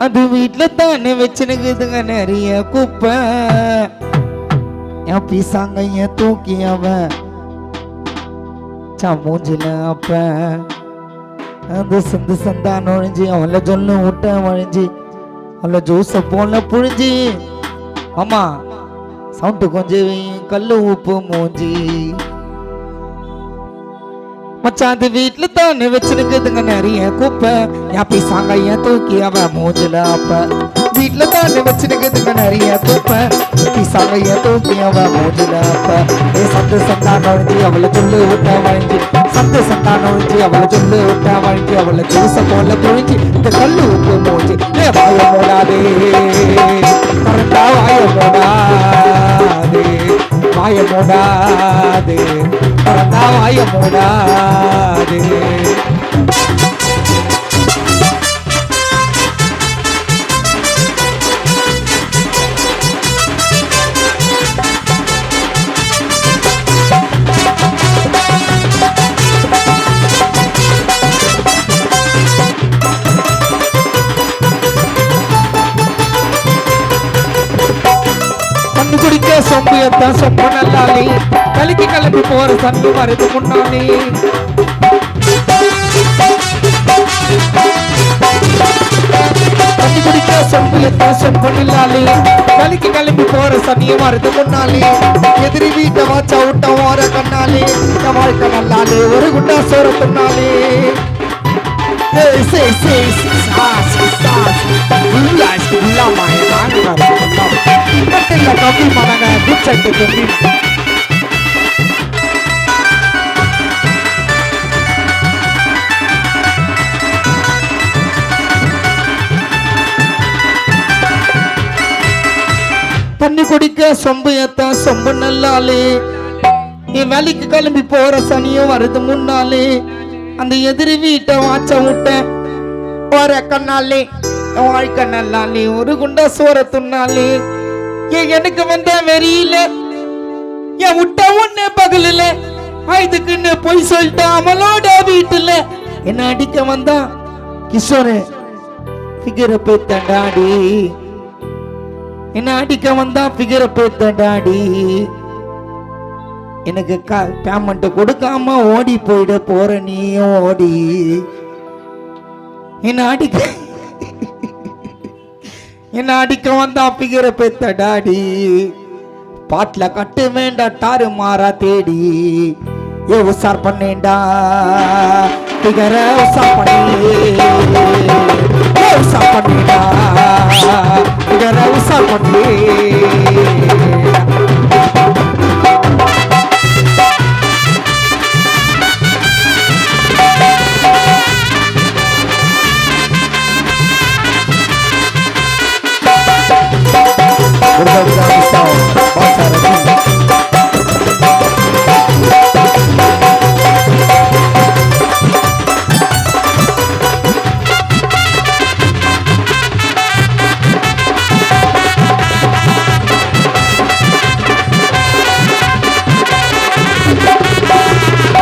அது வீட்டுல தானே வச்சுனுக்குதுங்க நிறைய குப்பை. என் பீசாங்க என் தூக்கி அவன் மூஞ்சில அப்ப அந்த சந்து சந்தா நுழைஞ்சி அவளை சொல்ல விட்ட வழிஞ்சி அவளை ஜூஸ போல புழிஞ்சி. ஆமா சவுண்டு கொஞ்சம் கல்லு உப்பு மூஞ்சி. மச்சான் அது வீட்டுல தானே வச்சுனுக்குதுங்க நிறைய குப்பை. என் பீசாங்க என் தூக்கி அவன் மூஞ்சில அப்ப வீட்டுல தானே வச்சுனுக்குதுங்க நிறைய குப்பை. பீசாங்க என் தூக்கி அவன் மூஞ்சில அப்ப சந்து சந்தா நுழைஞ்சி அவளை சொல்லு விட்ட வழிஞ்சி. சந்து சந்தா நுழைஞ்சி அவளை சொல்லு விட்ட வழிஞ்சி அவளை ஜூச போல புழிஞ்சி இந்த கல்லு உப்பு மூஞ்சி. வாய மூடாதே கரண்டா வாய மூடாதே வாய மூடாதே கரண்டா வாய மூடாதே. குடிக்க சொம்பு எத்தான் சொம்பு நல்லாலே கலிக்கு கிளம்பி போற சன்னு மறைந்து முன்னாலே. தண்ணி குடிக்க சொம்பு எத்தான் சொம்பு நல்லாலே கலிக்கு கிளம்பி போற சன்னிய மறைந்து முன்னாலே. எதிரி வீட்டை வாச்சா விட்ட ஓர கண்ணாலே என் வாழ்க்கை நல்லாலே ஒரு குண்டா சோற துண்ணாலே. கம்பி மடங்க குச்சட்டு கம்பி தண்ணி குடிக்க சொம்பு ஏத்த சொம்பு நல்லாலே என் வேலைக்கு கிளம்பி போற சனியும் வருது முன்னாலே. அந்த எதிரி வீட்டை வாச்ச விட்ட போற கண்ணாலே என் வாழ்க்கை நல்லாலே ஒரு குண்டா சோற துண்ணாலே. எனக்கு வந்த வெறியில என் விட்ட ஒண்ணு பகலில இதுக்குன்னு போய் சொல்லிட்டு அவளோட வீட்டுல என்ன அடிக்க வந்தா கிஷோரு ஃபிகரை பேத்தண்டாடி. என்ன அடிக்க வந்தா ஃபிகரை பேத்தண்டாடி. எனக்கு பேமெண்ட் கொடுக்காம ஓடி போயிட போற நீ ஓடி. என்ன அடிக்க வந்தா பிகர பெத்த டாடி. பாட்டுல கட்டு வேண்டா டாரு மாறா தேடி ஏ உசார் பண்ணேண்டா பிகர உசார் பண்ணே உசார் பண்ணேண்டா பிகர உசார் பண்ணே.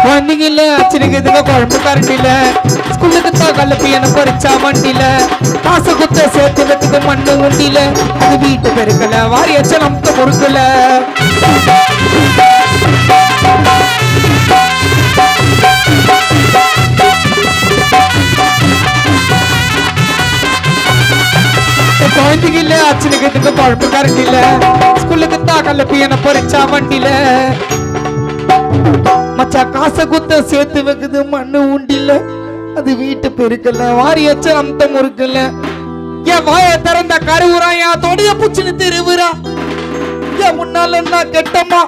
வண்டியில அச்சனைக்குதுங்க குழம்பு கரண்டில ஸ்கூலுக்கு தான் கலப்பி எனக்கு பொறிச்சா வண்டியில காசு குத்த சேர்த்து வைக்குது மண்ணு உண்டில அது வீட்டு பெருக்கல வாரி அச்ச நமக்கு பொறுக்கல. குழந்தைகள அச்சனைக்குதுங்க குழம்பு கரண்டில ஸ்கூலுக்கு தான் கலப்பி எனக்கு பொறிச்சா வண்டியில மச்சா காசை குத்த சேர்த்து வைக்குது மண்ணு உண்டில அது வீட்டு பெருக்கல வாரி அச்ச நமக்கு முறுக்கல. என் வாய திறந்த கருவுறா என் தொடைய புச்சுன்னு திருவுறா. என் முன்னால என்ன கெட்டம்மா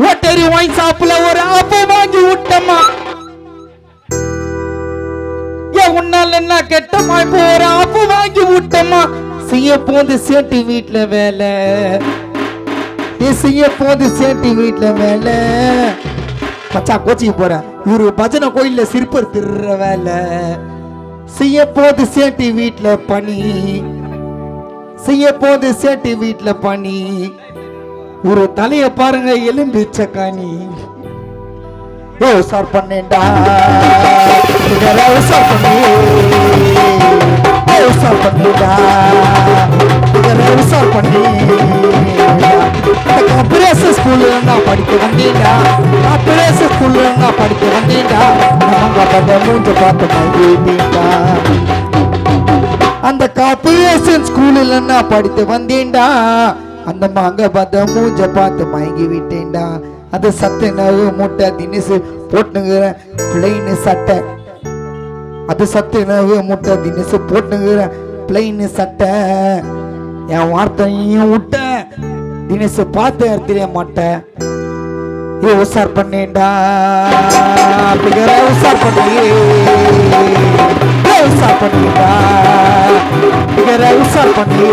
ஓட்டரி வாங்கி சாப்பிட ஒரு அப்ப வாங்கி விட்டம்மா. என் முன்னால என்ன கெட்டம்மா இப்போ ஒரு அப்ப வாங்கி விட்டம்மா. செய்ய போது சேட்டி வீட்டுல வேலை செய்ய போது சேட்டி வீட்டுல வேலை. மச்சா கோச்சிக்கு போறேன் இவரு பஜனை கோயில்ல சிற்பர் திருற வேலை செய்ய போது சேட்டி வீட்டுல பணி செய்ய போது சேட்டி வீட்டுல பணி. ஒரு தலைய பாருங்க எலும்பிச்ச காணி. சார் பண்ணேன்டா சார் பண்ணி உசார் பண்ணிடா உசார் பண்ணி பிரேச ஸ்கூல்ல நான் படிக்க வந்தேன்டா பிரேச ஸ்கூல்ல நான் படிக்க வந்தேன்டா நம்ம மூஞ்ச பார்த்து மைகிட்டேன்டா அந்த கார்பரேஷன் ஸ்கூல்ல நான் படித்து வந்தேன்டா அந்த மாங்க பார்த்த மூஞ்ச பார்த்து மயங்கி விட்டேன்டா அது சத்து நகு மூட்டை தினிசு போட்டுங்கிற பிளைனு சட்டை அது சத்து நகு மூட்டை தினிசு போட்டுங்கிற பிளைனு சட்டை என் வார்த்தையும் விட்ட தினிசு பார்த்து தெரிய மாட்டேன் உசார் பண்ணேன்டா உசார் பண்ணி உசார் பண்ணிடா உசார் பண்ணி